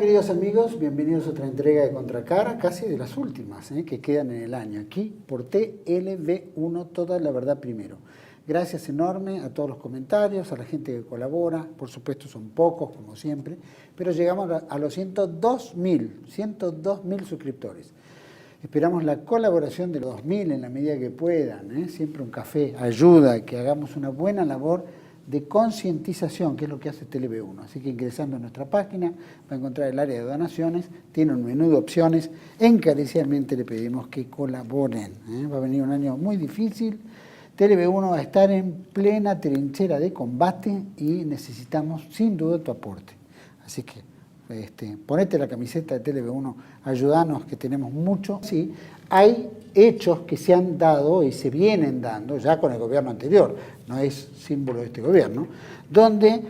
queridos amigos? Bienvenidos a otra entrega de Contracara, casi de las últimas que quedan en el año, aquí por TLV1, Toda la Verdad Primero. Gracias enorme a todos los comentarios, a la gente que colabora, por supuesto son pocos como siempre, pero llegamos a los 102.000 suscriptores. Esperamos la colaboración de los 2.000 en la medida que puedan, siempre un café ayuda a que hagamos una buena labor de concientización, que es lo que hace TLV1. Así que ingresando a nuestra página va a encontrar el área de donaciones, tiene un menú de opciones, encarecidamente le pedimos que colaboren. Va a venir un año muy difícil, TLV1 va a estar en plena trinchera de combate y necesitamos sin duda tu aporte. Así que ponete la camiseta de TLV1, ayudanos que tenemos mucho. Sí, hay hechos que se han dado y se vienen dando ya con el gobierno anterior, no es símbolo de este gobierno, donde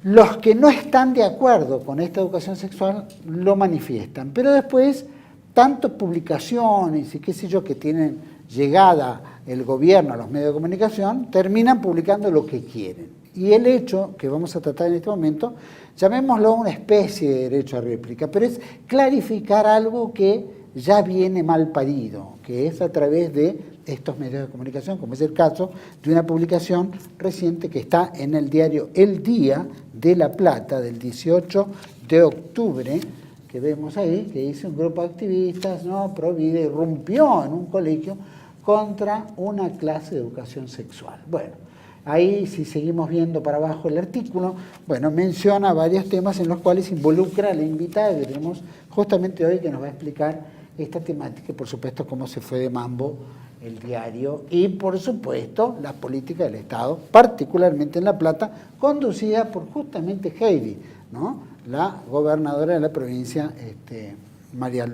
los que no están de acuerdo con esta educación sexual lo manifiestan, pero después tantas publicaciones y qué sé yo que tienen llegada el gobierno a los medios de comunicación terminan publicando lo que quieren. Y el hecho que vamos a tratar en este momento, llamémoslo una especie de derecho a réplica, pero es clarificar algo que ya viene mal parido, que es a través de estos medios de comunicación, como es el caso de una publicación reciente que está en el diario El Día de La Plata, del 18 de octubre, que vemos ahí, que dice un grupo de activistas, Provida irrumpió en un colegio contra una clase de educación sexual. Bueno, ahí si seguimos viendo para abajo el artículo, menciona varios temas en los cuales involucra a la invitada que tenemos justamente hoy que nos va a explicar esta temática y por supuesto cómo se fue de mambo el diario y por supuesto la política del Estado, particularmente en La Plata, conducida por justamente Heidi, la gobernadora de la provincia, María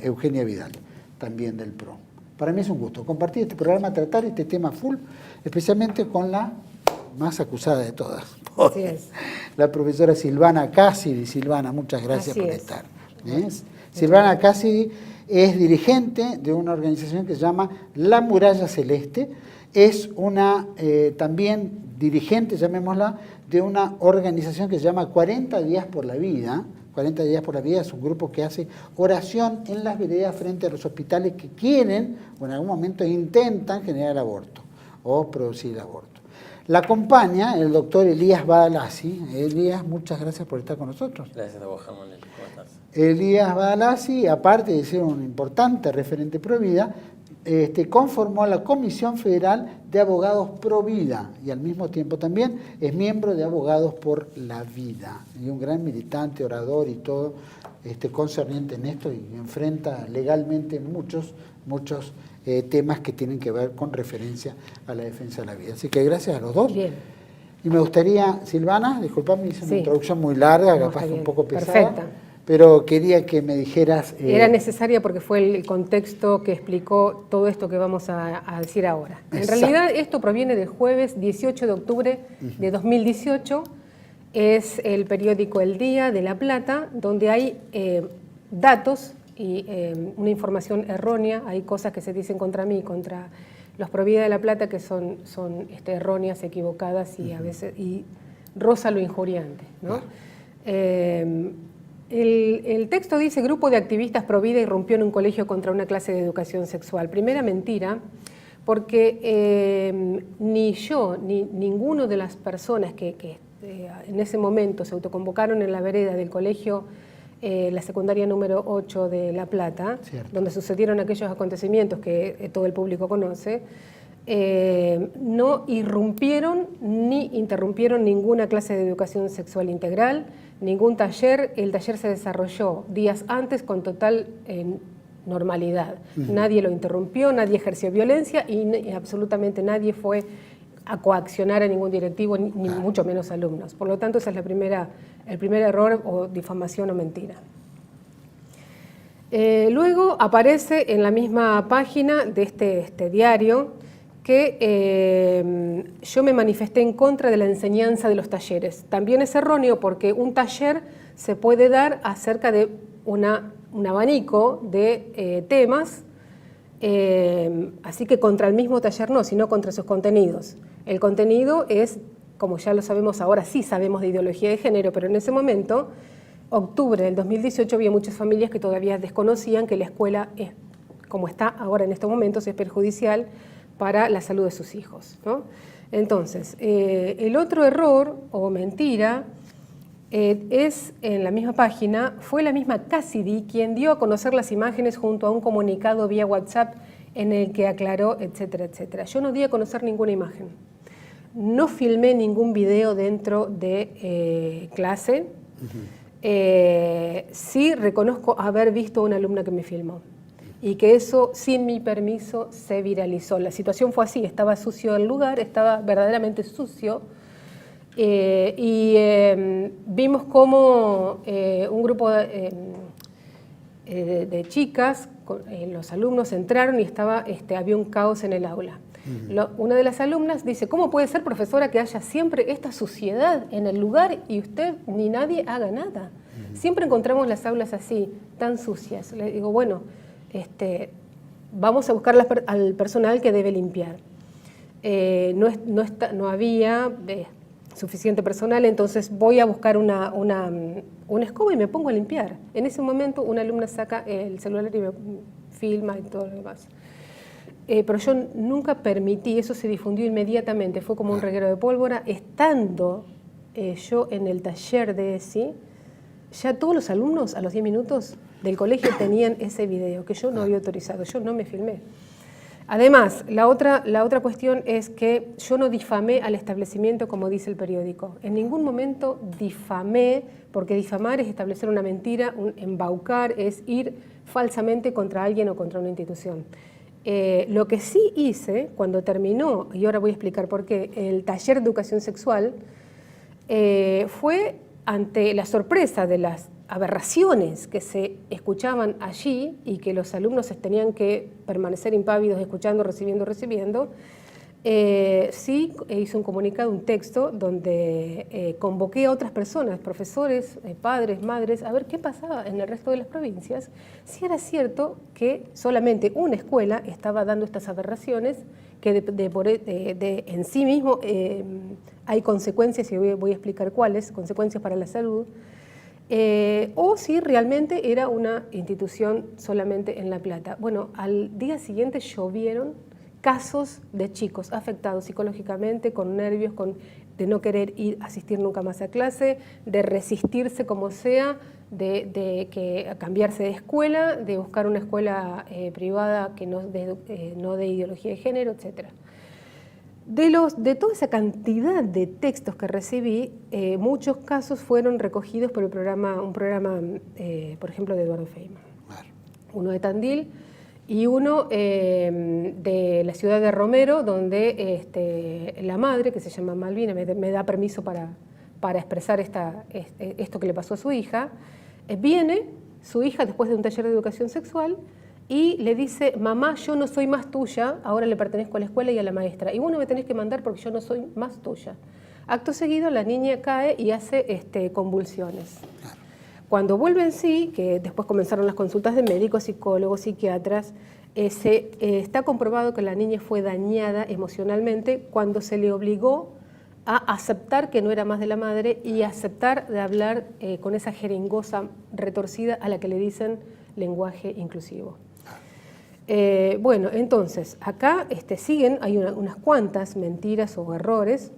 Eugenia Vidal, también del PRO. Para mí es un gusto compartir este programa, tratar este tema full, especialmente con la más acusada de todas, Así es. La profesora Silvana Cassidi. Silvana, muchas gracias por estar. Silvana Cassidi es dirigente de una organización que se llama La Muralla Celeste, es una también dirigente, llamémosla, de una organización que se llama 40 Días por la Vida. 40 Días por la Vida es un grupo que hace oración en las veredas frente a los hospitales que quieren o en algún momento intentan generar aborto o producir aborto. La acompaña el doctor Elías Badalasi. Elías, muchas gracias por estar con nosotros. Gracias a vos, Jamón. ¿Cómo estás? Elías Badalasi, aparte de ser un importante referente pro vida, conformó la Comisión Federal de Abogados Pro Vida y al mismo tiempo también es miembro de Abogados por la Vida y un gran militante, orador y todo concerniente en esto y enfrenta legalmente muchos temas que tienen que ver con referencia a la defensa de la vida. Así que gracias a los dos. Bien. Y me gustaría, Silvana, disculpame, hice una introducción muy larga, capaz que un poco pesada. Perfecta. Pero quería que me dijeras... Era necesaria porque fue el contexto que explicó todo esto que vamos a decir ahora. En realidad esto proviene del jueves 18 de octubre de 2018, es el periódico El Día de La Plata, donde hay datos y una información errónea, hay cosas que se dicen contra mí, contra los Provida de La Plata que son erróneas, equivocadas y a veces roza lo injuriante, ¿no? El texto dice, grupo de activistas Provida irrumpió en un colegio contra una clase de educación sexual. Primera mentira, porque ni yo, ni ninguno de las personas que en ese momento se autoconvocaron en la vereda del colegio, la secundaria número 8 de La Plata, donde sucedieron aquellos acontecimientos que todo el público conoce, no irrumpieron ni interrumpieron ninguna clase de educación sexual integral, ningún taller. El taller se desarrolló días antes con total normalidad. Nadie lo interrumpió, nadie ejerció violencia y absolutamente nadie fue a coaccionar a ningún directivo, ni mucho menos alumnos. Por lo tanto, ese es el primer error o difamación o mentira. Luego aparece en la misma página de este diario que yo me manifesté en contra de la enseñanza de los talleres. También es erróneo porque un taller se puede dar acerca de un abanico de temas, así que contra el mismo taller no, sino contra sus contenidos. El contenido es, como ya lo sabemos ahora, sí sabemos de ideología de género, pero en ese momento octubre del 2018 había muchas familias que todavía desconocían que la escuela, como está ahora en estos momentos, es perjudicial para la salud de sus hijos, ¿no? Entonces, el otro error o mentira es en la misma página, fue la misma Cassidy quien dio a conocer las imágenes junto a un comunicado vía WhatsApp en el que aclaró, etcétera, etcétera. Yo no di a conocer ninguna imagen, no filmé ningún video dentro de clase. Sí reconozco haber visto a una alumna que me filmó y que eso, sin mi permiso, se viralizó. La situación fue así, estaba sucio el lugar, estaba verdaderamente sucio. Vimos cómo un grupo de chicas, los alumnos entraron y había un caos en el aula. Una de las alumnas dice, ¿cómo puede ser, profesora, que haya siempre esta suciedad en el lugar y usted ni nadie haga nada? Siempre encontramos las aulas así, tan sucias. Le digo, bueno, vamos a buscar al personal que debe limpiar. No había suficiente personal, entonces voy a buscar una escoba y me pongo a limpiar. En ese momento una alumna saca el celular y me filma y todo lo demás. Pero yo nunca permití, eso se difundió inmediatamente, fue como un reguero de pólvora. Estando yo en el taller de ESI, ya todos los alumnos a los 10 minutos del colegio tenían ese video que yo no había autorizado, yo no me filmé. Además, la otra cuestión es que yo no difamé al establecimiento como dice el periódico. En ningún momento difamé, porque difamar es establecer una mentira, embaucar, es ir falsamente contra alguien o contra una institución. Lo que sí hice cuando terminó, y ahora voy a explicar por qué, el taller de educación sexual, fue ante la sorpresa de las aberraciones que se escuchaban allí y que los alumnos tenían que permanecer impávidos escuchando, recibiendo, sí hice un comunicado, un texto, donde convoqué a otras personas, profesores, padres, madres, a ver qué pasaba en el resto de las provincias, si era cierto que solamente una escuela estaba dando estas aberraciones, que en sí mismo hay consecuencias, y voy a explicar cuáles, consecuencias para la salud, o si realmente era una institución solamente en La Plata. Bueno, al día siguiente llovieron casos de chicos afectados psicológicamente, con nervios, de no querer asistir nunca más a clase, de resistirse como sea, de cambiarse de escuela, de buscar una escuela privada que no de ideología de género, etc. De toda esa cantidad de textos que recibí, muchos casos fueron recogidos por un programa, por ejemplo, de Eduardo Feynman. Uno de Tandil y uno de la ciudad de Romero, donde la madre, que se llama Malvina, me da permiso para expresar esto que le pasó a su hija. Viene su hija después de un taller de educación sexual y le dice, mamá, yo no soy más tuya, ahora le pertenezco a la escuela y a la maestra, y vos no me tenés que mandar porque yo no soy más tuya. Acto seguido la niña cae y hace convulsiones. Cuando vuelve en sí, que después comenzaron las consultas de médicos, psicólogos, psiquiatras, está comprobado que la niña fue dañada emocionalmente cuando se le obligó a aceptar que no era más de la madre y aceptar de hablar con esa jeringosa retorcida a la que le dicen lenguaje inclusivo. Bueno, entonces, acá siguen, hay unas cuantas mentiras o errores,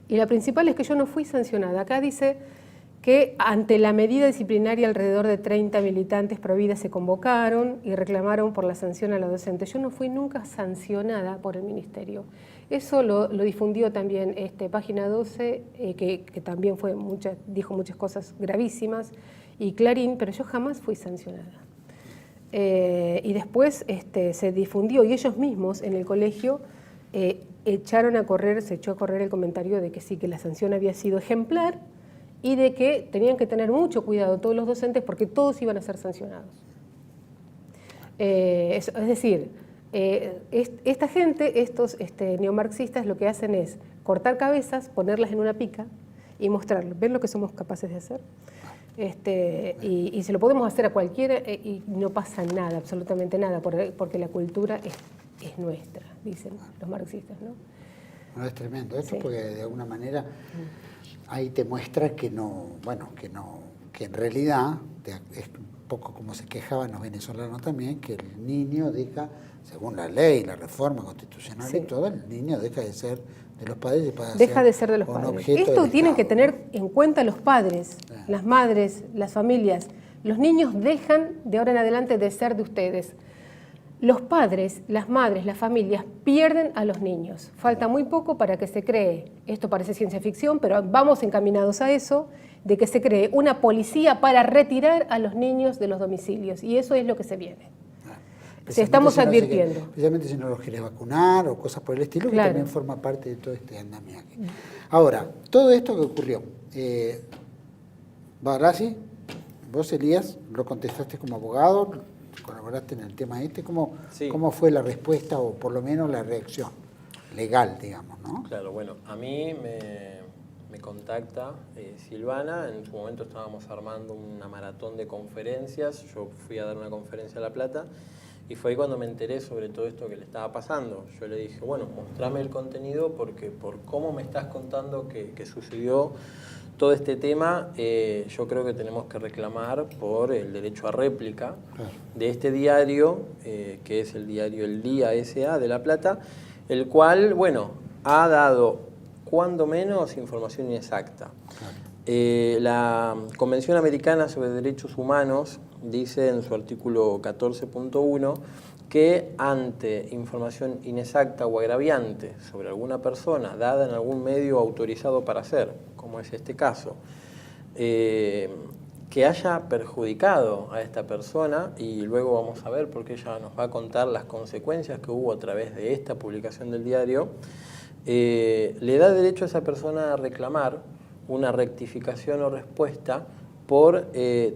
y la principal es que yo no fui sancionada. Acá dice que ante la medida disciplinaria alrededor de 30 militantes pro vida se convocaron y reclamaron por la sanción a la docente. Yo no fui nunca sancionada por el ministerio. Eso lo difundió también Página 12, que también dijo muchas cosas gravísimas, y Clarín, pero yo jamás fui sancionada. Y después se difundió, y ellos mismos en el colegio se echó a correr el comentario de que sí, que la sanción había sido ejemplar y de que tenían que tener mucho cuidado todos los docentes porque todos iban a ser sancionados. Es decir, esta gente, estos neomarxistas, lo que hacen es cortar cabezas, ponerlas en una pica y mostrarles. ¿Ven lo que somos capaces de hacer? Y se lo podemos hacer a cualquiera y no pasa nada, absolutamente nada, porque la cultura es nuestra, dicen los marxistas, ¿no? No, es tremendo esto, Sí. Porque de alguna manera ahí te muestra que no, bueno, que en realidad es un poco como se quejaban los venezolanos también, que el niño deja, según la ley, la reforma constitucional y todo, el niño deja de ser de los padres y pasa deja de ser de los padres. Esto tienen que tener en cuenta los padres, las madres, las familias. Los niños dejan de ahora en adelante de ser de ustedes. Los padres, las madres, las familias pierden a los niños. Falta muy poco para que se cree, esto parece ciencia ficción, pero vamos encaminados a eso, de que se cree una policía para retirar a los niños de los domicilios. Y eso es lo que se viene. Se estamos advirtiendo. Especialmente si no los querés vacunar o cosas por el estilo, que también forma parte de todo este andamiaje. Ahora, todo esto que ocurrió, Barassi, vos, Elías, lo contestaste como abogado, colaboraste en el tema ¿cómo fue la respuesta o por lo menos la reacción legal, digamos, ¿no? Claro, bueno, a mí me contacta Silvana, en su momento estábamos armando una maratón de conferencias, yo fui a dar una conferencia a La Plata y fue ahí cuando me enteré sobre todo esto que le estaba pasando. Yo le dije, bueno, mostrame el contenido porque por cómo me estás contando que sucedió todo este tema, yo creo que tenemos que reclamar por el derecho a réplica de este diario, que es el diario El Día S.A. de La Plata, el cual, bueno, ha dado cuando menos información inexacta. La Convención Americana sobre Derechos Humanos dice en su artículo 14.1 que ante información inexacta o agraviante sobre alguna persona dada en algún medio autorizado para hacer, como es este caso, que haya perjudicado a esta persona, y luego vamos a ver porque ella nos va a contar las consecuencias que hubo a través de esta publicación del diario, le da derecho a esa persona a reclamar una rectificación o respuesta por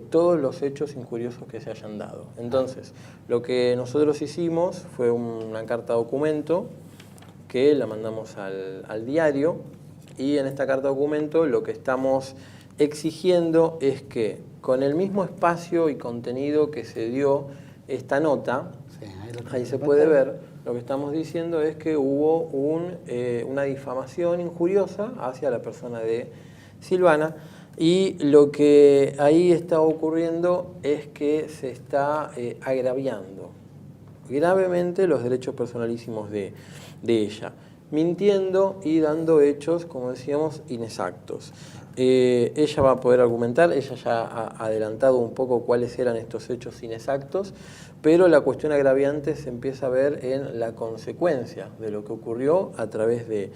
todos los hechos injuriosos que se hayan dado. Entonces, lo que nosotros hicimos fue una carta documento que la mandamos al diario, y en esta carta documento lo que estamos exigiendo es que con el mismo espacio y contenido que se dio esta nota, ahí se puede ver, lo que estamos diciendo es que hubo una difamación injuriosa hacia la persona de Silvana, y lo que ahí está ocurriendo es que se está agraviando gravemente los derechos personalísimos de ella, mintiendo y dando hechos, como decíamos, inexactos. Ella va a poder argumentar, ella ya ha adelantado un poco cuáles eran estos hechos inexactos, pero la cuestión agraviante se empieza a ver en la consecuencia de lo que ocurrió a través de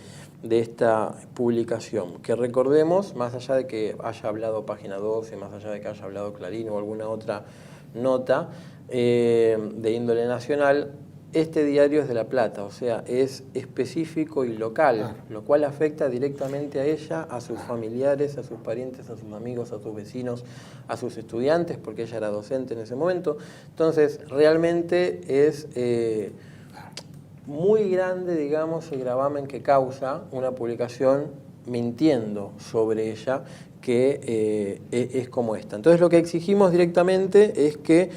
esta publicación, que recordemos, más allá de que haya hablado Página 12, más allá de que haya hablado Clarín o alguna otra nota de índole nacional, este diario es de La Plata, o sea, es específico y local, lo cual afecta directamente a ella, a sus familiares, a sus parientes, a sus amigos, a sus vecinos, a sus estudiantes, porque ella era docente en ese momento. Entonces, realmente es muy grande, digamos, el gravamen que causa una publicación mintiendo sobre ella, que es como esta. Entonces, lo que exigimos directamente es que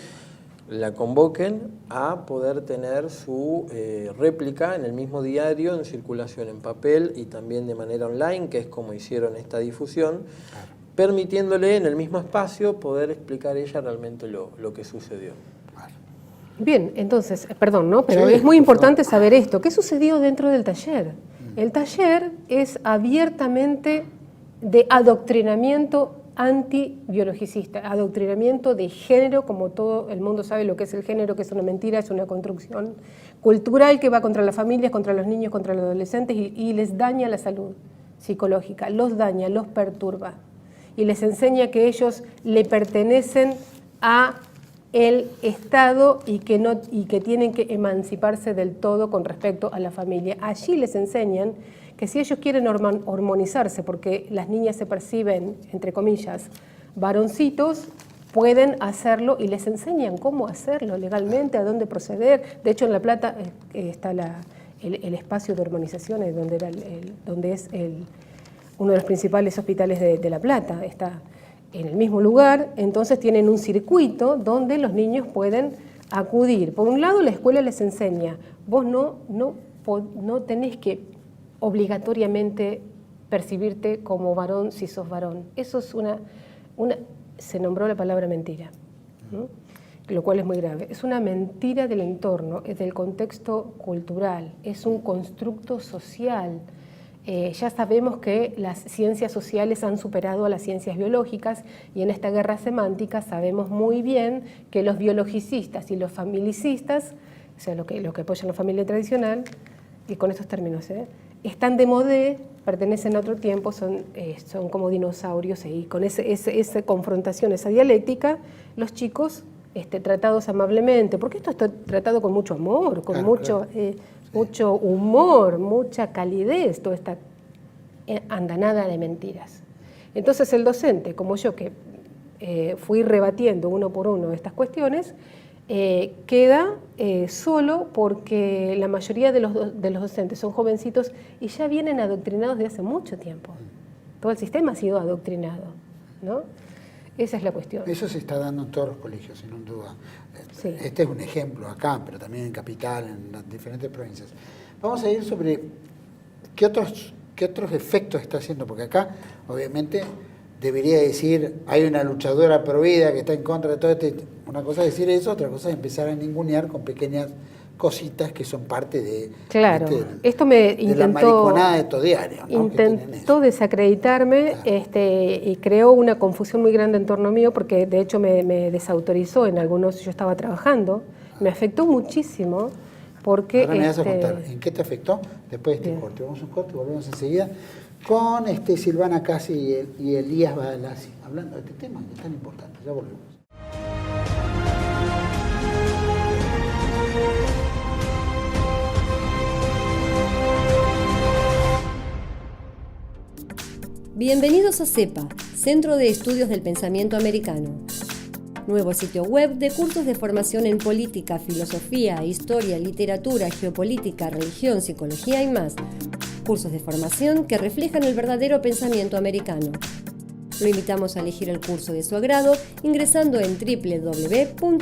la convoquen a poder tener su réplica en el mismo diario, en circulación en papel y también de manera online, que es como hicieron esta difusión, permitiéndole en el mismo espacio poder explicar ella realmente lo que sucedió. Bien, entonces, perdón, ¿no? Pero sí, es muy importante saber esto. ¿Qué sucedió dentro del taller? El taller es abiertamente de adoctrinamiento antibiologicista, adoctrinamiento de género, como todo el mundo sabe lo que es el género, que es una mentira, es una construcción cultural que va contra las familias, contra los niños, contra los adolescentes y les daña la salud psicológica, los daña, los perturba y les enseña que ellos le pertenecen a el Estado y que tienen que emanciparse del todo con respecto a la familia. Allí les enseñan que si ellos quieren hormonizarse, porque las niñas se perciben, entre comillas, varoncitos, pueden hacerlo y les enseñan cómo hacerlo legalmente, a dónde proceder. De hecho, en La Plata está el espacio de hormonización, donde es uno de los principales hospitales de La Plata. Está en el mismo lugar, entonces tienen un circuito donde los niños pueden acudir. Por un lado, la escuela les enseña, vos no tenés que obligatoriamente percibirte como varón si sos varón. Eso es se nombró la palabra mentira, ¿no? Lo cual es muy grave. Es una mentira del entorno, es del contexto cultural, es un constructo social. Ya sabemos que las ciencias sociales han superado a las ciencias biológicas y en esta guerra semántica sabemos muy bien que los biologicistas y los familicistas, o sea, lo que apoyan la familia tradicional, y con estos términos, están de modé, pertenecen a otro tiempo, son como dinosaurios, y con esa confrontación, esa dialéctica, los chicos tratados amablemente, porque esto está tratado con mucho amor, con mucho humor, mucha calidez, toda esta andanada de mentiras. Entonces el docente, como yo, que fui rebatiendo uno por uno estas cuestiones, queda solo porque la mayoría de los docentes son jovencitos y ya vienen adoctrinados de hace mucho tiempo. Todo el sistema ha sido adoctrinado, ¿no? Esa es la cuestión. Eso se está dando en todos los colegios, sin duda. Sí. Este es un ejemplo acá, pero también en Capital, en las diferentes provincias. Vamos a ir sobre qué otros efectos está haciendo, porque acá, obviamente, debería decir, hay una luchadora provida que está en contra de todo esto. Una cosa es decir eso, otra cosa es empezar a ningunear con pequeñas cositas que son parte de, claro, esto de la mariconada de todo diario, ¿no? Intentó desacreditarme, y creó una confusión muy grande en torno mío, porque de hecho me desautorizó en algunos, yo estaba trabajando, me afectó muchísimo, porque... Ahora me vas a contar, ¿en qué te afectó? Después de este corte, vamos a un corte y volvemos enseguida con Silvana Casi y Elías Badalasi, hablando de este tema que es tan importante. Ya volvemos. Bienvenidos a CEPA, Centro de Estudios del Pensamiento Americano. Nuevo sitio web de cursos de formación en política, filosofía, historia, literatura, geopolítica, religión, psicología y más. Cursos de formación que reflejan el verdadero pensamiento americano. Lo invitamos a elegir el curso de su agrado ingresando en www.cepa.la.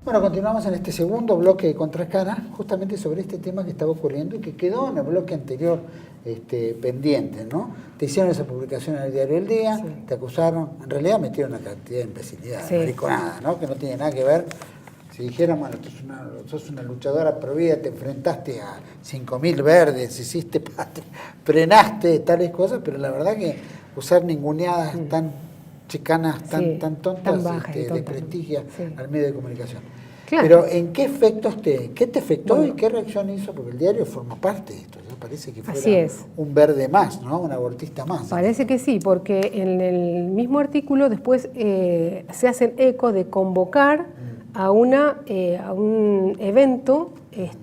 Bueno, continuamos en este segundo bloque de Contracara, justamente sobre este tema que estaba ocurriendo y que quedó en el bloque anterior pendiente, ¿no? Te hicieron esa publicación en el diario El Día, sí. Te acusaron, en realidad metieron una cantidad de imbecilidad, sí. Mariconada, ¿no? Que no tiene nada que ver. Si dijeran, bueno, sos una luchadora provida, te enfrentaste a 5.000 verdes, hiciste patria, frenaste tales cosas, pero la verdad que usar ninguneadas tan chicanas, tan tontas, tan bajas desprestigia al medio de comunicación. Claro. Pero ¿en qué efectos qué te afectó y qué reacción hizo? Porque el diario forma parte de esto, ya parece que fuera un verde más, ¿no? Un abortista más. Parece que sí, porque en el mismo artículo después se hacen eco de convocar a un evento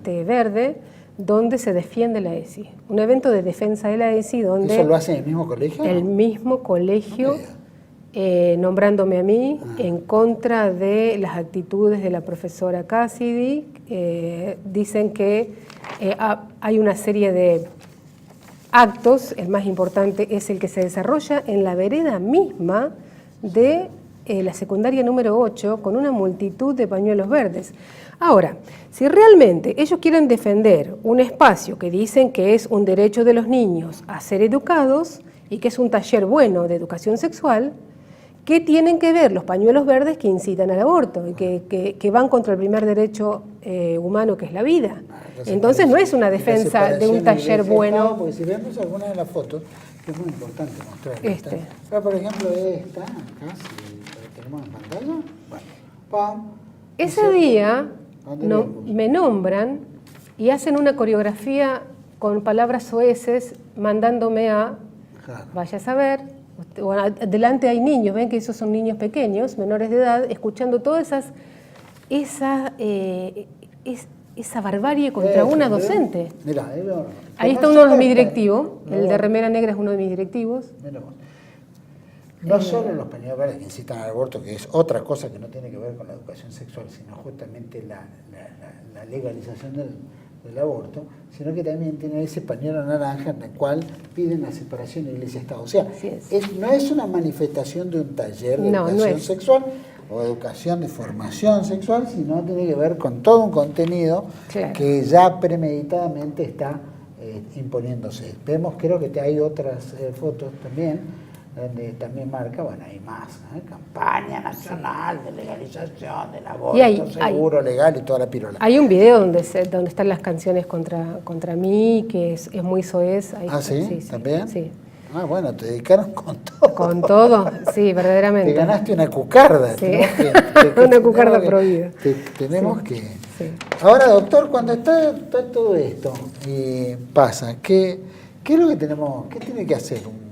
verde donde se defiende la ESI. Un evento de defensa de la ESI donde... ¿Eso lo hace en el mismo colegio? El mismo colegio... nombrándome a mí en contra de las actitudes de la profesora Cassidy. Dicen que hay una serie de actos, el más importante es el que se desarrolla en la vereda misma de la secundaria número 8 con una multitud de pañuelos verdes. Ahora, si realmente ellos quieren defender un espacio que dicen que es un derecho de los niños a ser educados y que es un taller bueno de educación sexual, ¿qué tienen que ver los pañuelos verdes que incitan al aborto y que van contra el primer derecho humano, que es la vida? Entonces no es una defensa de un taller bueno. Porque si vemos alguna de las fotos, que es muy importante mostrar. Por ejemplo, esta, acá, si tenemos en pantalla. Bueno, pam. Ese día me nombran y hacen una coreografía con palabras soeces mandándome a, vaya a saber, Adelante hay niños, ven que esos son niños pequeños, menores de edad, escuchando todas esa barbarie contra una docente. Mirá, ahí está uno de mis directivos, el de remera negra es uno de mis directivos. No solo los pañuelos verdes que incitan al aborto, que es otra cosa que no tiene que ver con la educación sexual, sino justamente la legalización del aborto, sino que también tiene ese pañuelo naranja en el cual piden la separación de Iglesia-Estado. O sea, no es una manifestación de un taller de educación sexual o educación de formación sexual, sino tiene que ver con todo un contenido que ya premeditadamente está imponiéndose. Vemos, creo que hay otras fotos también, donde también marca, bueno, hay más, campaña nacional de legalización del aborto seguro, legal y toda la pirola. Hay un video donde están las canciones contra mí, que es muy soez. Ahí ¿sí? ¿También? Sí. Ah, bueno, te dedicaron con todo. Con todo, sí, verdaderamente. Te ganaste una cucarda. Sí. Una cucarda prohibida. Tenemos que... Sí. Ahora, doctor, cuando está todo esto y pasa, ¿qué es lo que tenemos, qué tiene que hacer un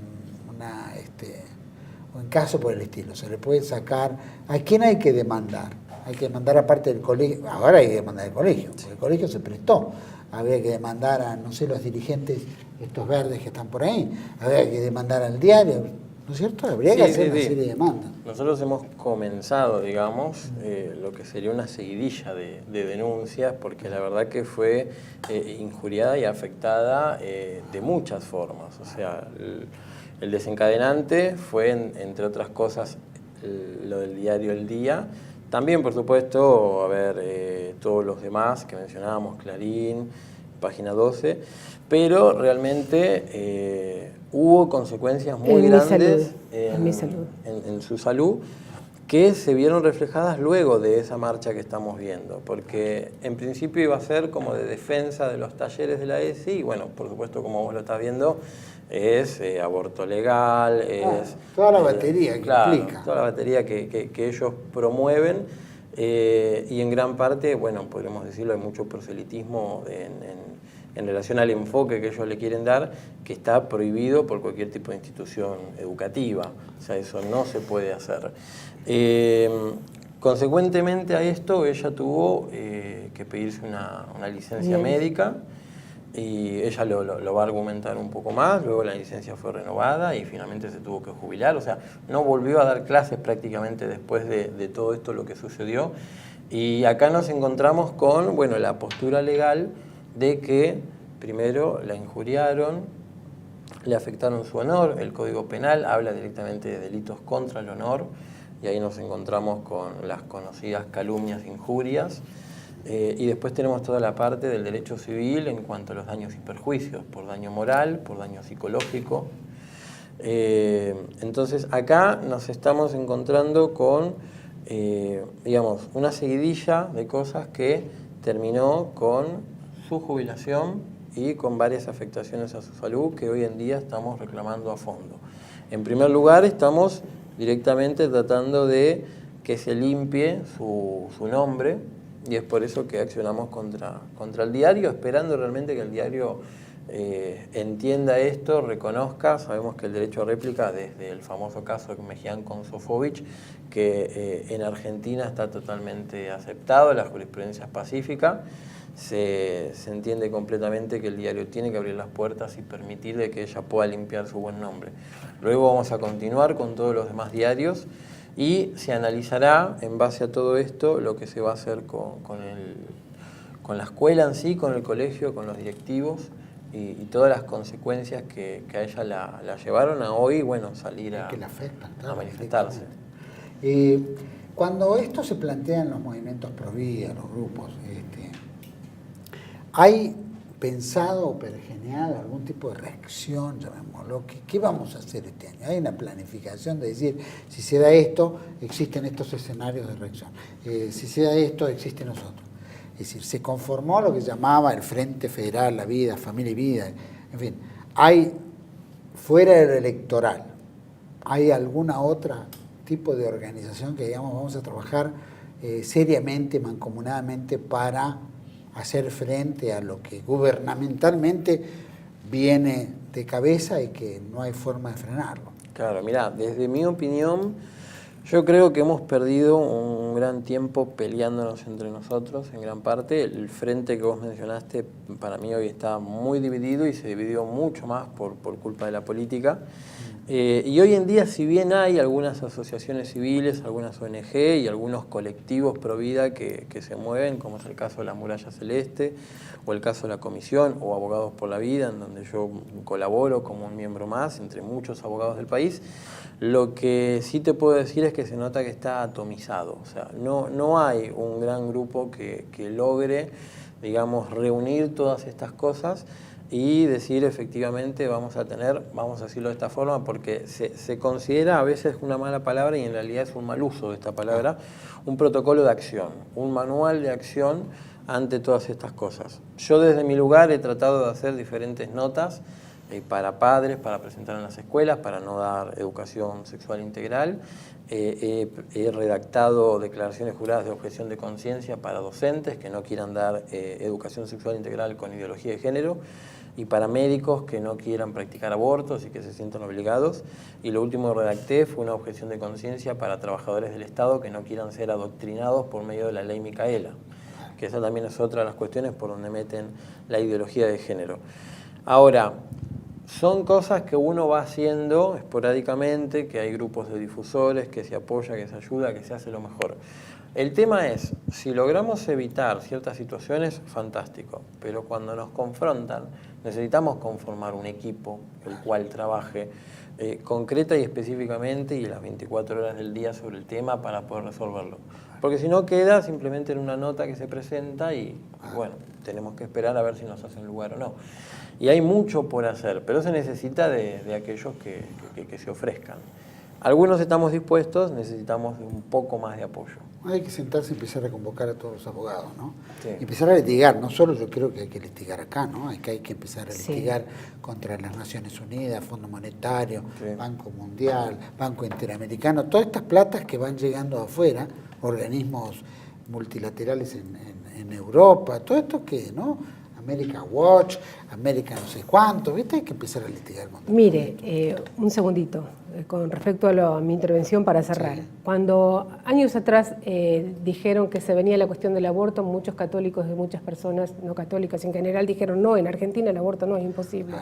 caso por el estilo? ¿Se le puede sacar? ¿A quién hay que demandar? Hay que demandar aparte del colegio. Ahora hay que demandar al colegio, porque el colegio se prestó. Habría que demandar a, no sé, los dirigentes, estos verdes que están por ahí. Habría que demandar al diario, ¿no es cierto? Habría que hacer una serie de demandas. Nosotros hemos comenzado, digamos, lo que sería una seguidilla de denuncias, porque la verdad que fue injuriada y afectada de muchas formas. O sea, el desencadenante fue, entre otras cosas, lo del diario El Día. También, por supuesto, todos los demás que mencionábamos, Clarín, Página 12, pero realmente hubo consecuencias muy grandes en su salud, que se vieron reflejadas luego de esa marcha que estamos viendo, porque en principio iba a ser como de defensa de los talleres de la ESI, y bueno, por supuesto, como vos lo estás viendo, es aborto legal, es... Toda la batería que implica. Toda la batería que ellos promueven, y en gran parte, bueno, podríamos decirlo, hay mucho proselitismo en relación al enfoque que ellos le quieren dar, que está prohibido por cualquier tipo de institución educativa. O sea, eso no se puede hacer. Consecuentemente a esto, ella tuvo que pedirse una licencia médica, y ella lo va a argumentar un poco más. Luego la licencia fue renovada y finalmente se tuvo que jubilar. O sea, no volvió a dar clases prácticamente después de todo esto lo que sucedió. Y acá nos encontramos con, bueno, la postura legal de que primero la injuriaron, le afectaron su honor. El Código Penal habla directamente de delitos contra el honor, y ahí nos encontramos con las conocidas calumnias e injurias. Y después tenemos toda la parte del derecho civil en cuanto a los daños y perjuicios, por daño moral, por daño psicológico. Entonces acá nos estamos encontrando con, digamos, una seguidilla de cosas que terminó con su jubilación y con varias afectaciones a su salud que hoy en día estamos reclamando a fondo. En primer lugar, estamos directamente tratando de que se limpie su nombre, y es por eso que accionamos contra el diario, esperando realmente que el diario entienda esto, reconozca. Sabemos que el derecho a réplica, desde el famoso caso de Mejía con Sofovich, que en Argentina está totalmente aceptado, la jurisprudencia es pacífica, se entiende completamente que el diario tiene que abrir las puertas y permitirle que ella pueda limpiar su buen nombre. Luego vamos a continuar con todos los demás diarios, y se analizará en base a todo esto lo que se va a hacer con la escuela en sí, con el colegio, con los directivos, y todas las consecuencias que a ella la llevaron a hoy, bueno, salir a manifestarse. Cuando esto se plantea en los movimientos pro vida, los grupos, ¿hay pensado o pergeneado algún tipo de reacción, llamémoslo? ¿Qué vamos a hacer este año? Hay una planificación de decir, si se da esto, existen estos escenarios de reacción. Si se da esto, existen los otros. Es decir, se conformó lo que llamaba el Frente Federal, la vida, familia y vida. En fin, hay, fuera del electoral, ¿hay alguna otra tipo de organización que, digamos, vamos a trabajar seriamente, mancomunadamente para hacer frente a lo que gubernamentalmente viene de cabeza y que no hay forma de frenarlo? Claro, mirá, desde mi opinión, yo creo que hemos perdido un gran tiempo peleándonos entre nosotros, en gran parte. El frente que vos mencionaste, para mí hoy está muy dividido y se dividió mucho más por culpa de la política. Y hoy en día, si bien hay algunas asociaciones civiles, algunas ONG y algunos colectivos pro vida que se mueven, como es el caso de la Muralla Celeste, o el caso de la Comisión, o Abogados por la Vida, en donde yo colaboro como un miembro más, entre muchos abogados del país, lo que sí te puedo decir es que se nota que está atomizado. O sea, no hay un gran grupo que logre, digamos, reunir todas estas cosas y decir efectivamente vamos a decirlo de esta forma, porque se considera a veces una mala palabra y en realidad es un mal uso de esta palabra, un protocolo de acción, un manual de acción ante todas estas cosas. Yo desde mi lugar he tratado de hacer diferentes notas para padres, para presentar en las escuelas, para no dar educación sexual integral. He redactado declaraciones juradas de objeción de conciencia para docentes que no quieran dar educación sexual integral con ideología de género, y para médicos que no quieran practicar abortos y que se sientan obligados. Y lo último que redacté fue una objeción de conciencia para trabajadores del Estado que no quieran ser adoctrinados por medio de la ley Micaela, que esa también es otra de las cuestiones por donde meten la ideología de género. Ahora, son cosas que uno va haciendo esporádicamente, que hay grupos de difusores, que se apoya, que se ayuda, que se hace lo mejor. El tema es, si logramos evitar ciertas situaciones, fantástico, pero cuando nos confrontan, necesitamos conformar un equipo el cual trabaje concreta y específicamente y las 24 horas del día sobre el tema para poder resolverlo. Porque si no queda simplemente en una nota que se presenta y bueno, tenemos que esperar a ver si nos hacen lugar o no. Y hay mucho por hacer, pero se necesita de aquellos que se ofrezcan. Algunos estamos dispuestos, necesitamos un poco más de apoyo. Hay que sentarse y empezar a convocar a todos los abogados, ¿no? Sí. Empezar a litigar, no solo yo creo que hay que litigar acá, ¿no? Hay que empezar a litigar contra las Naciones Unidas, Fondo Monetario, Banco Mundial, Banco Interamericano, todas estas platas que van llegando de afuera, organismos multilaterales en Europa, todo esto que, ¿no? America Watch, América no sé cuánto, ¿viste? Hay que empezar a litigar. Mire, un segundito, con respecto a mi intervención para cerrar. Sí. Cuando años atrás dijeron que se venía la cuestión del aborto, muchos católicos y muchas personas no católicas en general dijeron, no, en Argentina el aborto no es imposible.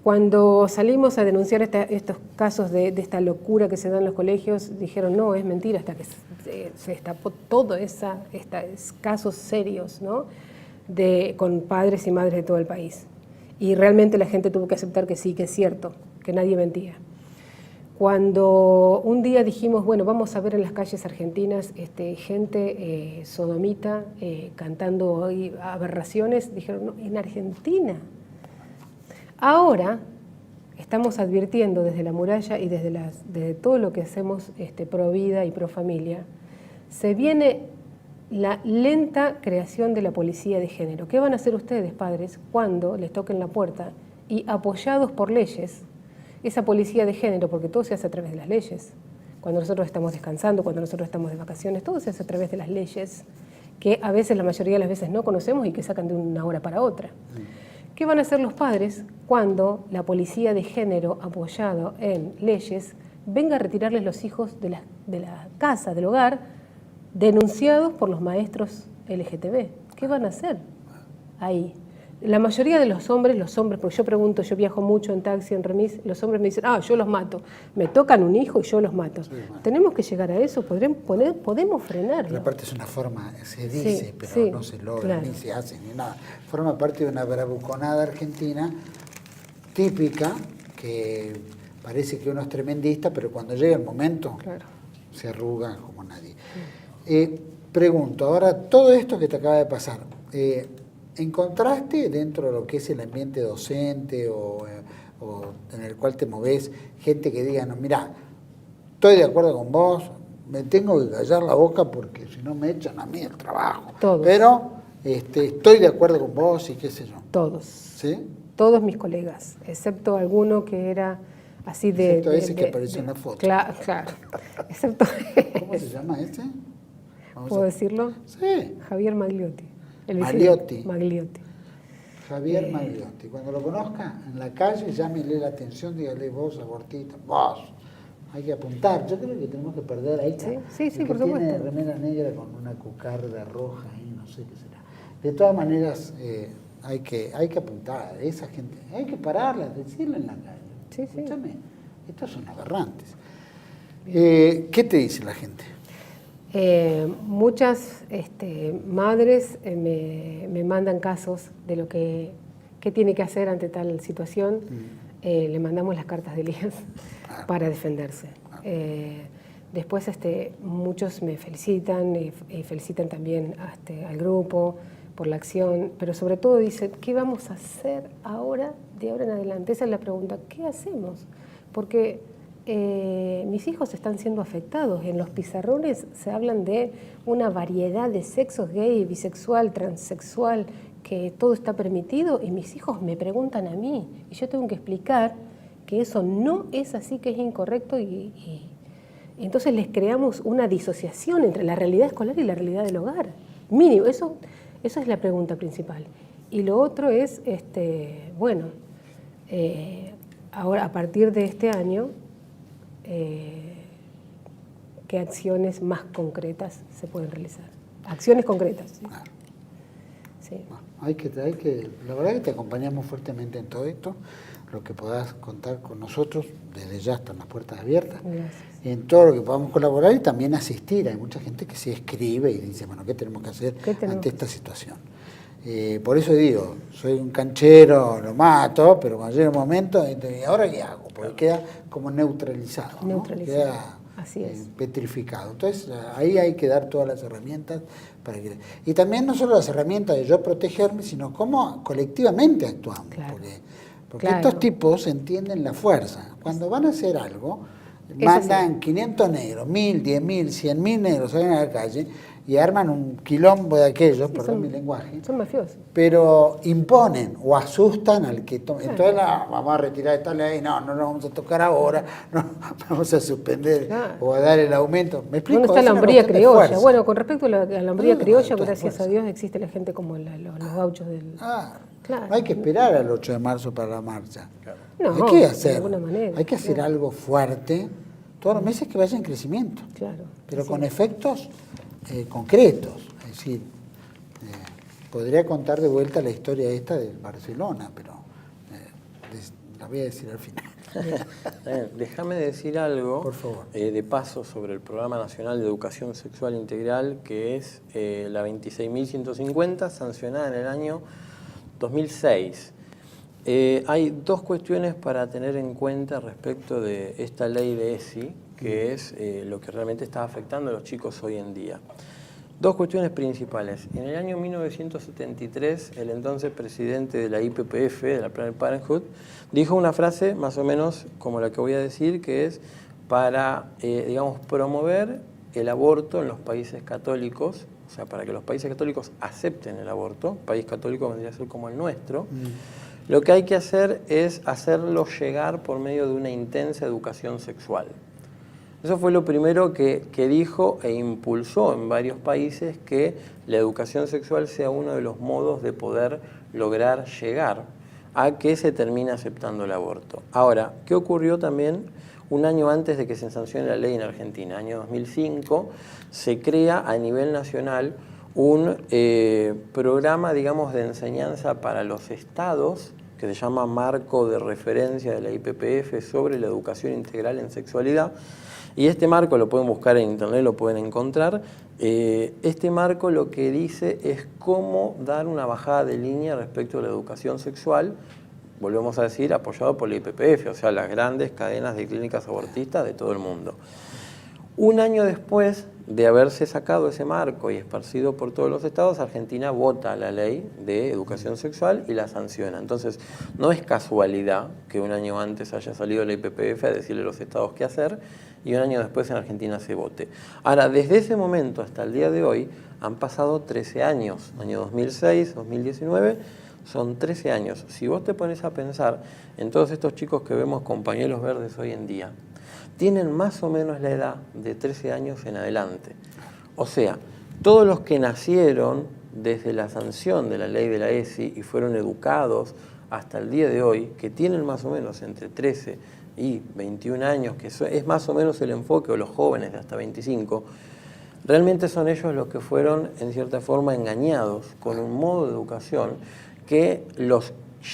Cuando salimos a denunciar estos casos de esta locura que se da en los colegios, dijeron, no, es mentira, hasta que se destapó todos estos casos serios, ¿no? Con padres y madres de todo el país. Y realmente la gente tuvo que aceptar que sí, que es cierto, que nadie mentía. Cuando un día dijimos, bueno, vamos a ver en las calles argentinas gente sodomita cantando aberraciones, dijeron, no, en Argentina. Ahora estamos advirtiendo desde la muralla y desde todo lo que hacemos pro vida y pro familia, se viene la lenta creación de la policía de género. ¿Qué van a hacer ustedes, padres, cuando les toquen la puerta y apoyados por leyes, esa policía de género, porque todo se hace a través de las leyes, cuando nosotros estamos descansando, cuando nosotros estamos de vacaciones, todo se hace a través de las leyes, que a veces, la mayoría de las veces no conocemos y que sacan de una hora para otra? ¿Qué van a hacer los padres cuando la policía de género, apoyado en leyes, venga a retirarles los hijos de la casa, del hogar, denunciados por los maestros LGTB? ¿Qué van a hacer ahí? La mayoría de los hombres, porque yo pregunto, yo viajo mucho en taxi, en remis, los hombres me dicen, yo los mato, me tocan un hijo y yo los mato. Sí, bueno. Tenemos que llegar a eso, podemos frenarlo. Pero aparte es una forma, se dice, pero no se logra, ni se hace, ni nada. Forma parte de una bravuconada argentina típica, que parece que uno es tremendista, pero cuando llega el momento, se arruga como nadie. Pregunto, ahora, todo esto que te acaba de pasar, ¿encontraste dentro de lo que es el ambiente docente o en el cual te movés gente que diga, no, mira, estoy de acuerdo con vos, me tengo que callar la boca porque si no me echan a mí el trabajo? Todos. Pero estoy de acuerdo con vos y qué sé yo. Todos. ¿Sí? Todos mis colegas, excepto alguno que era así de... Excepto ese que apareció en la foto. Claro. Excepto... ¿Cómo se llama ese? ¿Puedo decirlo? Sí. Javier Magliotti. Magliotti. Magliotti. Javier Magliotti. Cuando lo conozca en la calle, llámele la atención, dígale vos, abortista, vos. Hay que apuntar. Yo creo que tenemos que perder ahí. Sí, por supuesto. Tiene remera negra con una cucarda roja ahí, no sé qué será. De todas maneras, hay que apuntar a esa gente. Hay que pararla, decirle en la calle. Sí. Escúchame, estos son aberrantes. ¿Qué te dice la gente? Muchas madres me mandan casos de lo que tiene que hacer ante tal situación. Le mandamos las cartas de Elías para defenderse. Después muchos me felicitan y felicitan también al grupo por la acción, pero sobre todo dicen, ¿qué vamos a hacer ahora, de ahora en adelante? Esa es la pregunta, ¿qué hacemos? Porque mis hijos están siendo afectados. En los pizarrones se hablan de una variedad de sexos, gay, bisexual, transexual, que todo está permitido, y mis hijos me preguntan a mí, y yo tengo que explicar que eso no es así, que es incorrecto, y entonces les creamos una disociación entre la realidad escolar y la realidad del hogar. Mínimo, eso es la pregunta principal. Y lo otro es, ahora a partir de este año, ¿qué acciones más concretas se pueden realizar? Acciones concretas. ¿Sí? Claro. Sí. La verdad que te acompañamos fuertemente en todo esto. Lo que podás contar con nosotros, desde ya están las puertas abiertas. Gracias. En todo lo que podamos colaborar y también asistir. Hay mucha gente que se escribe y dice, bueno, ¿qué tenemos que hacer ante esta situación? Por eso digo, soy un canchero, lo mato, pero cuando llega un momento, ¿y ahora qué hago? Porque queda como neutralizado, ¿no? Queda así es. Petrificado. Entonces, ahí hay que dar todas las herramientas para que... Y también no solo las herramientas de yo protegerme, sino cómo colectivamente actuamos. Claro. Porque estos tipos entienden la fuerza. Cuando van a hacer algo, mandan 500 negros, 1000, 10.000, 100.000 negros, salen a la calle y arman un quilombo de aquellos, perdón mi lenguaje. Son mafiosos. Pero imponen o asustan al que tome. Claro. Entonces vamos a retirar esta ley, no lo vamos a tocar ahora, no, vamos a suspender o a dar el aumento. ¿Me explico? ¿Dónde está la hombría criolla? Bueno, con respecto a la hombría criolla, gracias a Dios existe la gente como los gauchos del... Claro. No hay que esperar al 8 de marzo para la marcha. Claro. No, hay que hacer, de alguna manera. Hay que hacer algo fuerte todos los meses que vaya en crecimiento. Claro. Pero con efectos concretos. Es decir, podría contar de vuelta la historia esta de Barcelona, pero la voy a decir al final. Déjame decir algo, por favor. De paso, sobre el Programa Nacional de Educación Sexual Integral, que es la 26.150, sancionada en el año 2006. Hay dos cuestiones para tener en cuenta respecto de esta ley de ESI, que es lo que realmente está afectando a los chicos hoy en día. Dos cuestiones principales. En el año 1973, el entonces presidente de la IPPF, de la Planned Parenthood, dijo una frase más o menos como la que voy a decir, que es para, promover el aborto en los países católicos, o sea, para que los países católicos acepten el aborto. País católico vendría a ser como el nuestro. Lo que hay que hacer es hacerlo llegar por medio de una intensa educación sexual. Eso fue lo primero que dijo e impulsó en varios países, que la educación sexual sea uno de los modos de poder lograr llegar a que se termine aceptando el aborto. Ahora, ¿qué ocurrió también? Un año antes de que se sancione la ley en Argentina, año 2005, se crea a nivel nacional un programa, de enseñanza para los estados, que se llama Marco de Referencia de la IPPF sobre la educación integral en sexualidad. Y este marco lo pueden buscar en internet, lo pueden encontrar. Este marco lo que dice es cómo dar una bajada de línea respecto a la educación sexual, volvemos a decir, apoyado por la IPPF, o sea, las grandes cadenas de clínicas abortistas de todo el mundo. Un año después de haberse sacado ese marco y esparcido por todos los estados, Argentina vota la ley de educación sexual y la sanciona. Entonces, no es casualidad que un año antes haya salido la IPPF a decirle a los estados qué hacer y un año después en Argentina se vote. Ahora, desde ese momento hasta el día de hoy han pasado 13 años, año 2006, 2019, son 13 años. Si vos te pones a pensar en todos estos chicos que vemos con pañuelos verdes hoy en día, tienen más o menos la edad de 13 años en adelante. O sea, todos los que nacieron desde la sanción de la ley de la ESI y fueron educados hasta el día de hoy, que tienen más o menos entre 13 y 21 años, que es más o menos el enfoque, o los jóvenes de hasta 25, realmente son ellos los que fueron, en cierta forma, engañados con un modo de educación que los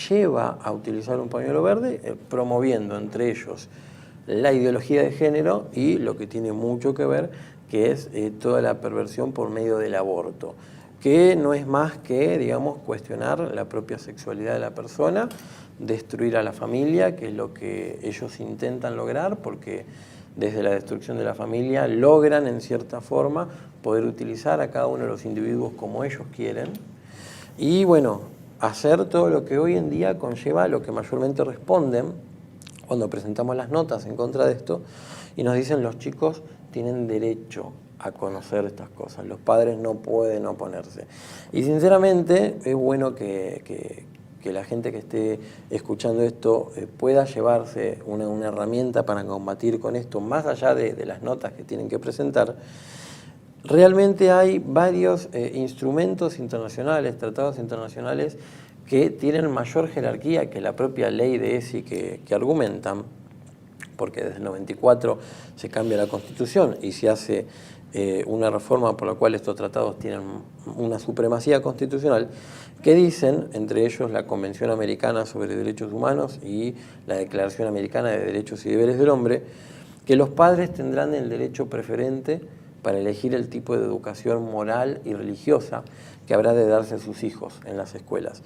lleva a utilizar un pañuelo verde, promoviendo entre ellos la ideología de género y lo que tiene mucho que ver, que es toda la perversión por medio del aborto, que no es más que, digamos, cuestionar la propia sexualidad de la persona, destruir a la familia, que es lo que ellos intentan lograr, porque desde la destrucción de la familia logran, en cierta forma, poder utilizar a cada uno de los individuos como ellos quieren. Y bueno, hacer todo lo que hoy en día conlleva lo que mayormente responden cuando presentamos las notas en contra de esto y nos dicen: los chicos tienen derecho a conocer estas cosas, los padres no pueden oponerse. Y sinceramente es bueno que la gente que esté escuchando esto pueda llevarse una herramienta para combatir con esto, más allá de las notas que tienen que presentar. Realmente hay varios instrumentos internacionales, tratados internacionales, que tienen mayor jerarquía que la propia ley de ESI que argumentan, porque desde el 94 se cambia la Constitución y se hace una reforma por la cual estos tratados tienen una supremacía constitucional, que dicen, entre ellos la Convención Americana sobre Derechos Humanos y la Declaración Americana de Derechos y Deberes del Hombre, que los padres tendrán el derecho preferente para elegir el tipo de educación moral y religiosa que habrá de darse a sus hijos en las escuelas.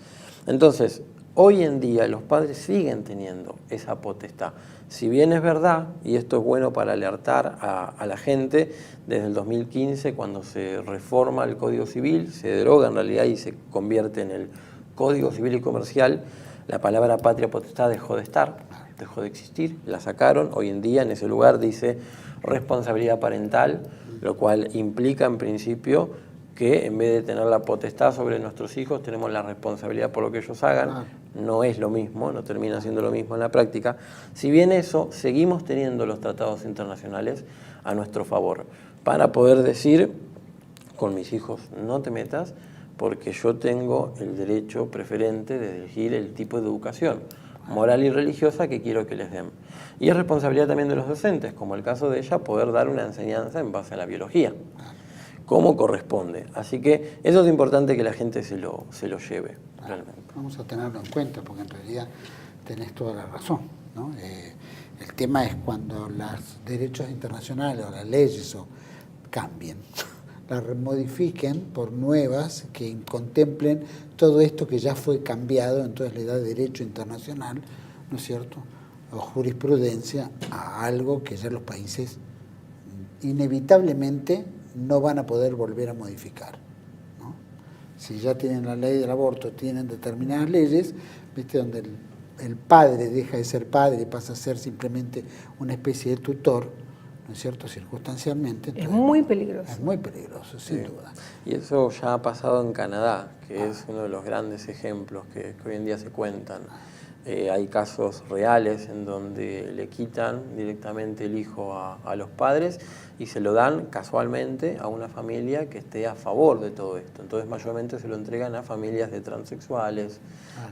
Entonces, hoy en día los padres siguen teniendo esa potestad. Si bien es verdad, y esto es bueno para alertar a la gente, desde el 2015, cuando se reforma el Código Civil, se deroga en realidad y se convierte en el Código Civil y Comercial, la palabra patria potestad dejó de estar, dejó de existir, la sacaron. Hoy en día en ese lugar dice responsabilidad parental, lo cual implica en principio que en vez de tener la potestad sobre nuestros hijos, tenemos la responsabilidad por lo que ellos hagan. No es lo mismo, no termina siendo lo mismo en la práctica. Si bien eso, seguimos teniendo los tratados internacionales a nuestro favor, para poder decir, con mis hijos no te metas, porque yo tengo el derecho preferente de elegir el tipo de educación moral y religiosa que quiero que les den. Y es responsabilidad también de los docentes, como el caso de ella, poder dar una enseñanza en base a la biología, como corresponde. Así que eso es importante que la gente se lo lleve, realmente. Vamos a tenerlo en cuenta, porque en realidad tenés toda la razón, ¿no? El tema es cuando los derechos internacionales o las leyes cambien, las modifiquen por nuevas que contemplen todo esto que ya fue cambiado, entonces le da derecho internacional, ¿no es cierto?, o jurisprudencia a algo que ya los países inevitablemente no van a poder volver a modificar, ¿no? Si ya tienen la ley del aborto, tienen determinadas leyes, ¿viste?, donde el padre deja de ser padre y pasa a ser simplemente una especie de tutor, ¿no es cierto?, circunstancialmente. Entonces, es muy peligroso. Es muy peligroso, sin duda. Y eso ya ha pasado en Canadá, que es uno de los grandes ejemplos que hoy en día se cuentan. Hay casos reales en donde le quitan directamente el hijo a los padres y se lo dan casualmente a una familia que esté a favor de todo esto. Entonces mayormente se lo entregan a familias de transexuales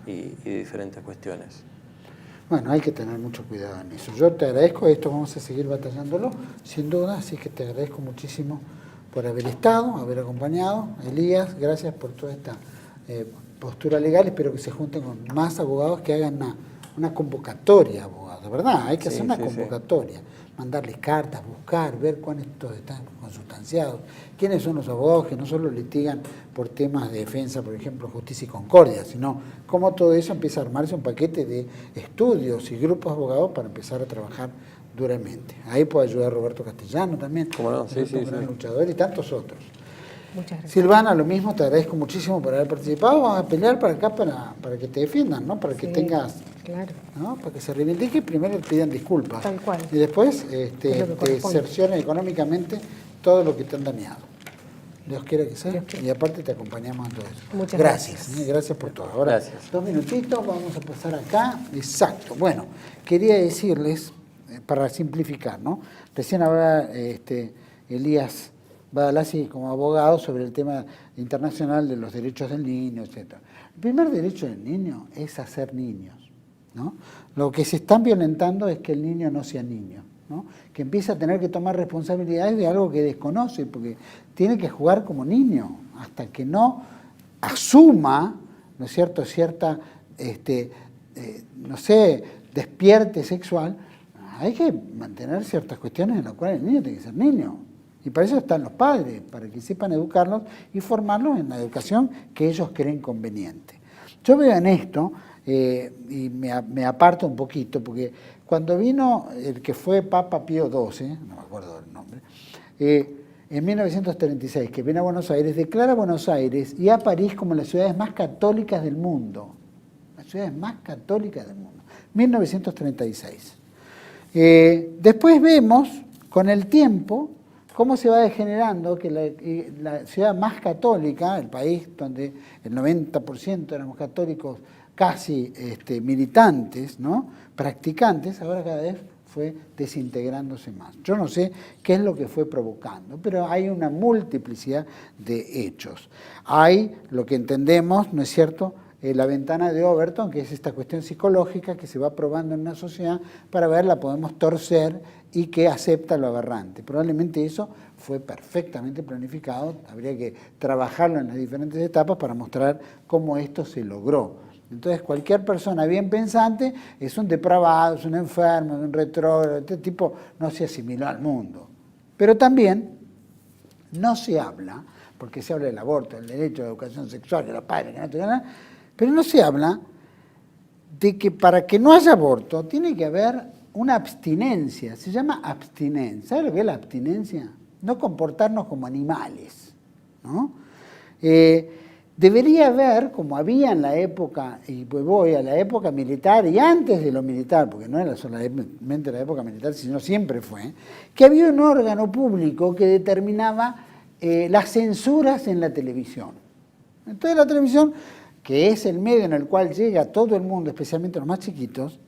y diferentes cuestiones. Bueno, hay que tener mucho cuidado en eso. Yo te agradezco, esto vamos a seguir batallándolo, sin duda, así que te agradezco muchísimo por haber estado, haber acompañado. Elías, gracias por toda esta postura legal. Espero que se junten con más abogados, que hagan una convocatoria de abogados, de verdad, hay que hacer una convocatoria, mandarles cartas, buscar, ver cuántos están consustanciados, quiénes son los abogados que no solo litigan por temas de defensa, por ejemplo, justicia y concordia, sino cómo todo eso empieza a armarse un paquete de estudios y grupos de abogados para empezar a trabajar duramente. Ahí puede ayudar Roberto Castellano también, ¿Cómo no? Sí, un gran luchador, y tantos otros. Muchas gracias. Silvana, lo mismo, te agradezco muchísimo por haber participado. Vamos a pelear para acá para que te defiendan, ¿no? Para que tengas, claro, ¿no?, para que se reivindique y primero te pidan disculpas. Tal cual. Y después te cercioren económicamente todo lo que te han dañado. Dios quiera que sea. Y aparte te acompañamos en todo eso. Muchas gracias. Gracias por todo. Ahora, Gracias. 2 minutitos, vamos a pasar acá. Exacto. Bueno, quería decirles, para simplificar, ¿no? Recién hablaba Elías Badalassi como abogado sobre el tema internacional de los derechos del niño, etc. El primer derecho del niño es a ser niños, ¿no? Lo que se están violentando es que el niño no sea niño, ¿no? Que empiece a tener que tomar responsabilidades de algo que desconoce, porque tiene que jugar como niño, hasta que no asuma, ¿no es cierto?, cierta, no sé, despierte sexual. Hay que mantener ciertas cuestiones en las cuales el niño tiene que ser niño. Y para eso están los padres, para que sepan educarlos y formarlos en la educación que ellos creen conveniente. Yo veo en esto, y me aparto un poquito, porque cuando vino el que fue Papa Pío XII, no me acuerdo del nombre, en 1936, que viene a Buenos Aires, declara a Buenos Aires y a París como las ciudades más católicas del mundo. Las ciudades más católicas del mundo. 1936. Después vemos, con el tiempo, cómo se va degenerando que la ciudad más católica, el país donde el 90% éramos católicos casi militantes, ¿no?, practicantes, ahora cada vez fue desintegrándose más. Yo no sé qué es lo que fue provocando, pero hay una multiplicidad de hechos. Hay lo que entendemos, ¿no es cierto?, la ventana de Overton, que es esta cuestión psicológica que se va probando en una sociedad para ver, la podemos torcer y que acepta lo aberrante. Probablemente eso fue perfectamente planificado, habría que trabajarlo en las diferentes etapas para mostrar cómo esto se logró. Entonces cualquier persona bien pensante es un depravado, es un enfermo, es un retrógrado, este tipo no se asimiló al mundo. Pero también no se habla, porque se habla del aborto, del derecho a la educación sexual, de los padres que no tengan nada, pero no se habla de que para que no haya aborto tiene que haber una abstinencia, se llama abstinencia. ¿Sabe lo que es la abstinencia? No comportarnos como animales, ¿no? Debería haber, como había en la época, y pues voy a la época militar y antes de lo militar, porque no era solamente la época militar, sino siempre fue, que había un órgano público que determinaba las censuras en la televisión. Entonces la televisión, que es el medio en el cual llega todo el mundo, especialmente los más chiquitos,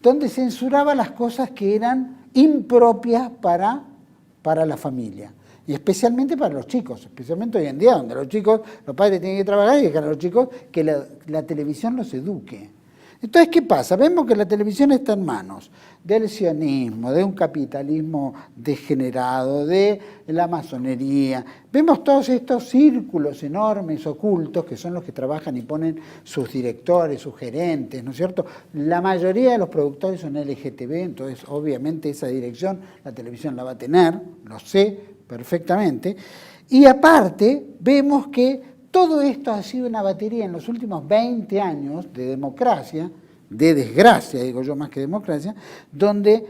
donde censuraba las cosas que eran impropias para la familia. Y especialmente para los chicos, especialmente hoy en día, donde los padres tienen que trabajar y dejar a los chicos que la televisión los eduque. Entonces, ¿qué pasa? Vemos que la televisión está en manos del sionismo, de un capitalismo degenerado, de la masonería. Vemos todos estos círculos enormes, ocultos, que son los que trabajan y ponen sus directores, sus gerentes, ¿no es cierto? La mayoría de los productores son LGTB, entonces obviamente esa dirección la televisión la va a tener, lo sé perfectamente. Y aparte, vemos que todo esto ha sido una batería en los últimos 20 años de democracia, de desgracia, digo yo más que democracia, donde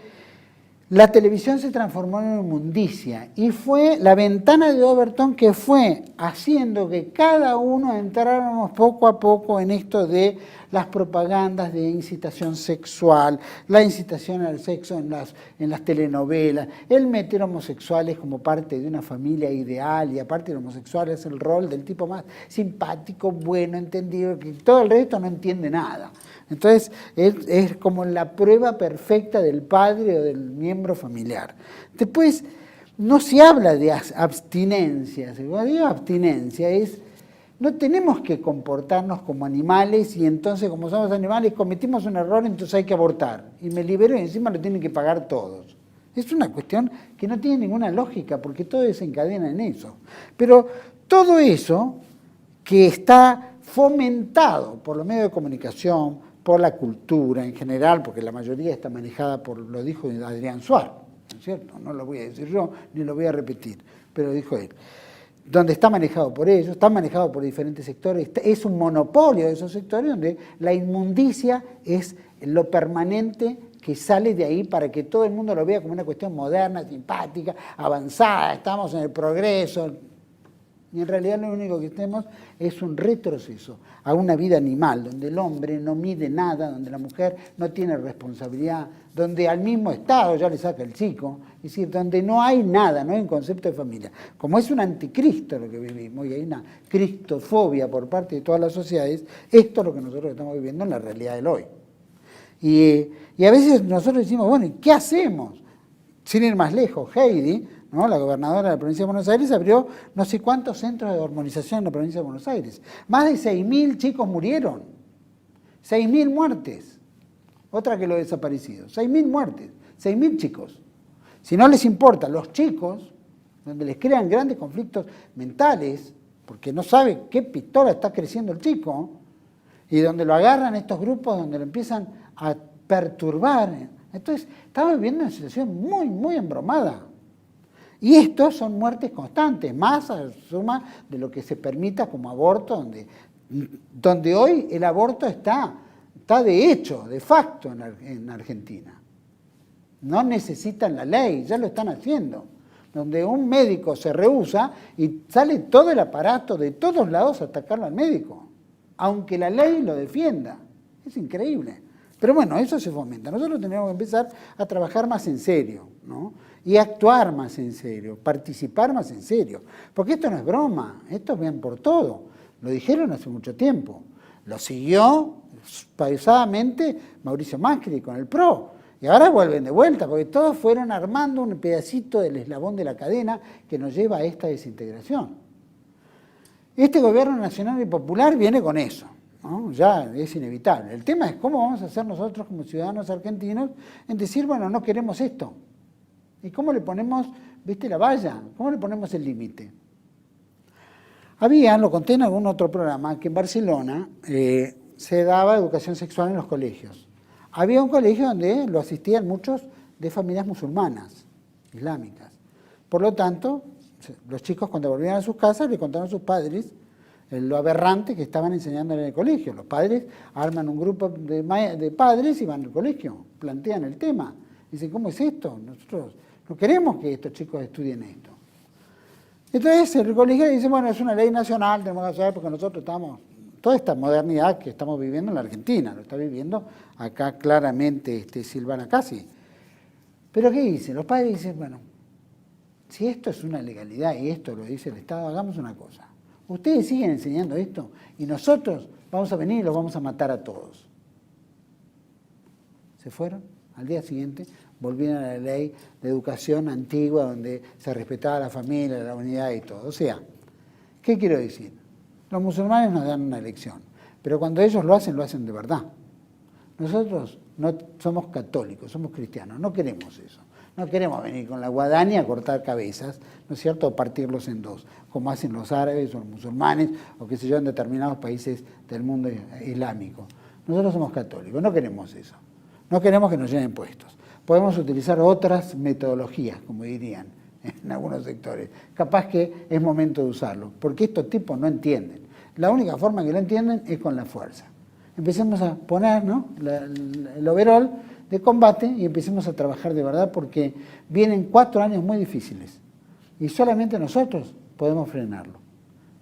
la televisión se transformó en una inmundicia y fue la ventana de Overton que fue haciendo que cada uno entráramos poco a poco en esto de las propagandas de incitación sexual, la incitación al sexo en las telenovelas, el meter homosexuales como parte de una familia ideal y aparte de homosexual es el rol del tipo más simpático, bueno, entendido, que todo el resto no entiende nada. Entonces es como la prueba perfecta del padre o del miembro familiar. Después no se habla de abstinencia, cuando digo abstinencia es no tenemos que comportarnos como animales y entonces como somos animales cometimos un error, entonces hay que abortar. Y me libero y encima lo tienen que pagar todos. Es una cuestión que no tiene ninguna lógica porque todo desencadena en eso. Pero todo eso que está fomentado por los medios de comunicación, por la cultura en general, porque la mayoría está manejada por, lo dijo Adrián Suárez, ¿no es cierto? No lo voy a decir yo, ni lo voy a repetir, pero lo dijo él. Donde está manejado por ellos, está manejado por diferentes sectores, es un monopolio de esos sectores donde la inmundicia es lo permanente que sale de ahí para que todo el mundo lo vea como una cuestión moderna, simpática, avanzada, estamos en el progreso. Y en realidad lo único que tenemos es un retroceso a una vida animal, donde el hombre no mide nada, donde la mujer no tiene responsabilidad, donde al mismo Estado ya le saca el chico, es decir, donde no hay nada, no hay un concepto de familia. Como es un anticristo lo que vivimos y hay una cristofobia por parte de todas las sociedades, esto es lo que nosotros estamos viviendo en la realidad del hoy. Y a veces nosotros decimos, bueno, ¿y qué hacemos? Sin ir más lejos, Heidi ¿no? La gobernadora de la provincia de Buenos Aires abrió no sé cuántos centros de hormonización en la provincia de Buenos Aires. Más de 6.000 chicos murieron. 6.000 muertes. Otra que los desaparecidos. 6.000 muertes. 6.000 chicos. Si no les importa, los chicos, donde les crean grandes conflictos mentales, porque no sabe qué pistola está creciendo el chico, y donde lo agarran estos grupos, donde lo empiezan a perturbar. Entonces, estamos viviendo una situación muy, muy embromada. Y estos son muertes constantes, más a la suma de lo que se permita como aborto, donde hoy el aborto está de hecho, de facto en Argentina. No necesitan la ley, ya lo están haciendo. Donde un médico se rehúsa y sale todo el aparato de todos lados a atacarlo al médico, aunque la ley lo defienda. Es increíble. Pero bueno, eso se fomenta. Nosotros tenemos que empezar a trabajar más en serio, ¿no? Y actuar más en serio, participar más en serio. Porque esto no es broma, esto ven por todo. Lo dijeron hace mucho tiempo. Lo siguió pausadamente Mauricio Macri con el PRO. Y ahora vuelven de vuelta, porque todos fueron armando un pedacito del eslabón de la cadena que nos lleva a esta desintegración. Este gobierno nacional y popular viene con eso, ¿no? Ya es inevitable. El tema es cómo vamos a hacer nosotros como ciudadanos argentinos en decir, bueno, no queremos esto. ¿Y cómo le ponemos, viste, la valla? ¿Cómo le ponemos el límite? Lo conté en algún otro programa, que en Barcelona se daba educación sexual en los colegios. Había un colegio donde lo asistían muchos de familias musulmanas, islámicas. Por lo tanto, los chicos cuando volvían a sus casas le contaron a sus padres lo aberrante que estaban enseñando en el colegio. Los padres arman un grupo de padres y van al colegio, plantean el tema. Dicen, ¿cómo es esto? Nosotros no queremos que estos chicos estudien esto. Entonces el colegio dice, bueno, es una ley nacional, tenemos que hacer porque nosotros estamos... Toda esta modernidad que estamos viviendo en la Argentina, lo está viviendo acá claramente Silvana Casi. Pero ¿qué dicen? Los padres dicen, bueno, si esto es una legalidad y esto lo dice el Estado, hagamos una cosa. Ustedes siguen enseñando esto y nosotros vamos a venir y los vamos a matar a todos. Se fueron, al día siguiente volvieron a la ley de educación antigua donde se respetaba la familia, la unidad y todo. O sea, ¿qué quiero decir? Los musulmanes nos dan una elección, pero cuando ellos lo hacen de verdad. Nosotros no somos católicos, somos cristianos, no queremos eso. No queremos venir con la guadaña a cortar cabezas, ¿no es cierto?, o partirlos en dos, como hacen los árabes o los musulmanes, o qué sé yo, en determinados países del mundo islámico. Nosotros somos católicos, no queremos eso. No queremos que nos llenen puestos. Podemos utilizar otras metodologías, como dirían en algunos sectores. Capaz que es momento de usarlo, porque estos tipos no entienden. La única forma que lo entienden es con la fuerza. Empecemos a poner, ¿no?, el overall de combate y empecemos a trabajar de verdad porque vienen 4 años muy difíciles y solamente nosotros podemos frenarlo.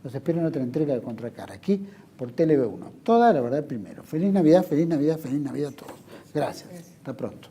Los espero en otra entrega de Contracara, aquí por TLV1. Toda la verdad primero. Feliz Navidad, feliz Navidad, feliz Navidad a todos. Gracias. Hasta pronto.